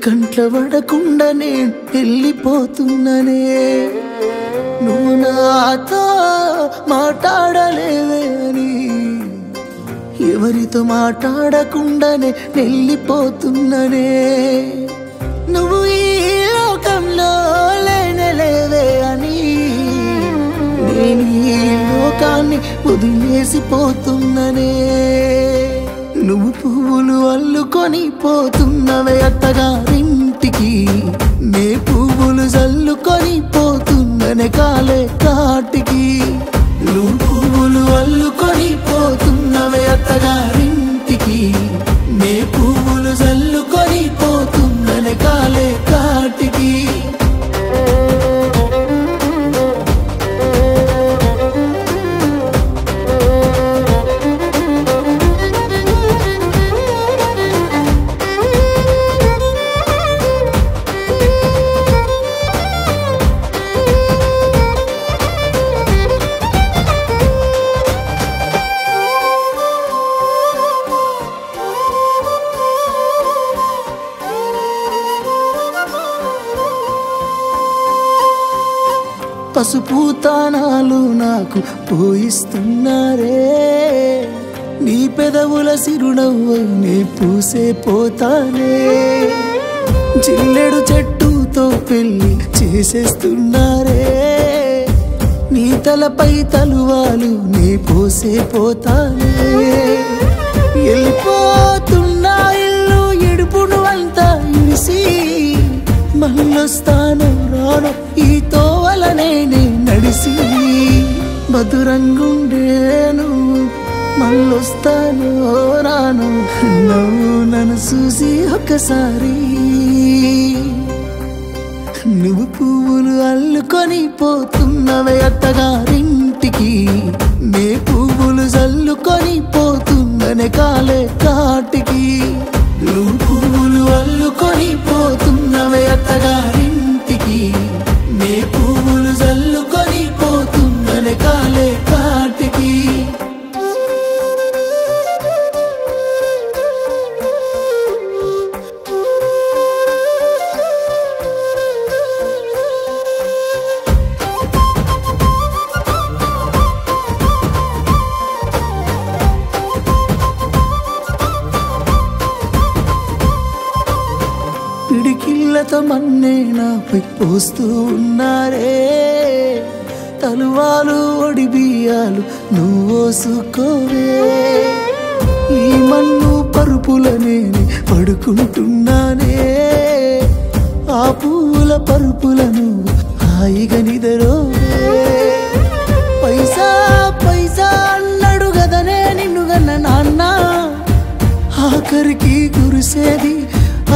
కంట్ల పడకుండా నేను వెళ్ళిపోతున్ననే నువ్వు నాతో మాట్లాడలేవే అని ఎవరితో మాట్లాడకుండానే వెళ్ళిపోతున్ననే నువ్వు ఈ లోకంలో లేనలేవే అని నేను ఈ లోకాన్ని వదిలేసిపోతున్ననే నువ్వు పువ్వులు అల్లుకొని పోతున్నవే అత్తగారింటికి నే పువ్వులు జల్లుకొని పోతున్ననే కాలే కాటికి నువ్వు పువ్వులు అల్లుకొని పోతున్నవే అత్తగారింటికి నే పువ్వులు జల్లుకొని పోతున్ననే కాలే కాటికి పసుపు తానాలు నాకు పోయిస్తున్నారే నీ పెదవుల సిరునవ్వు నే పూసే పోతానే జిల్లెడు చెట్టుతో పెళ్లి చేసేస్తున్నారే నీ తలపై తలువాలు నే పోసే పోతానే వెళ్ళిపోతున్నా ఇల్లు ఎడుపును అంతా ఇడిసి మళ్ళొస్తాను రాను ఈ తోవలనే నడిసి మధురంగుండేను మళ్ళొస్తాను రాను నువ్వు నన్ను చూసి ఒక్కసారి నువ్వు పువ్వులు అల్లుకొని పోతున్నవే అత్తగారింటికి నే పువ్వులు జల్లుకొని పోతున్ననే కాలే కాటికి నువ్వు పువ్వులు అల్లుకొని పోతున్నవే అత్తగారింటికి నే పువ్వులు జల్లుకొని పోతున్ననే కాలే కాటికి పిడికిళ్ళతో మన్నే నాపై పోస్తూ ఉన్నారే తలువాలు ఒడి బియ్యాలు నువ్వోసుకోవే ఈ మన్ను పరుపులనే పడుకుంటున్నానే ఆ పూల పరుపులను హాయిగా నిదరోవే పైసా పైసా అన్నాడు గదనే నిన్ను గన్న నాన్న ఆఖరికి కురిసేది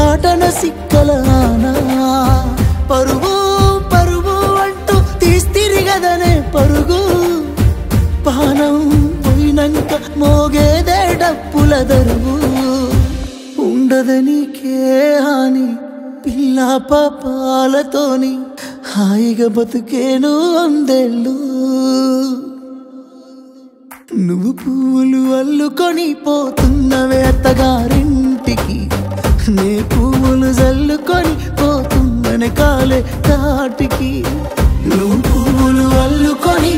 ఆటన సిక్కల పరుగు పరుగు అంటూ తీస్తిరిగదనే పరుగు పానం పోయినంక మోగేదే డప్పుల దరువు ఉండదనికే హాని పిల్ల పాపాలతోని హాయిగా బతుకేను వందేళ్ళు నువ్వు పువ్వులు అల్లుకొని పోతున్నవే అత్తగారింటికి నే పువ్వులు జల్లుకొని పోతున్ననే కాలే కాటికి నువ్వు పువ్వులు అల్లుకొని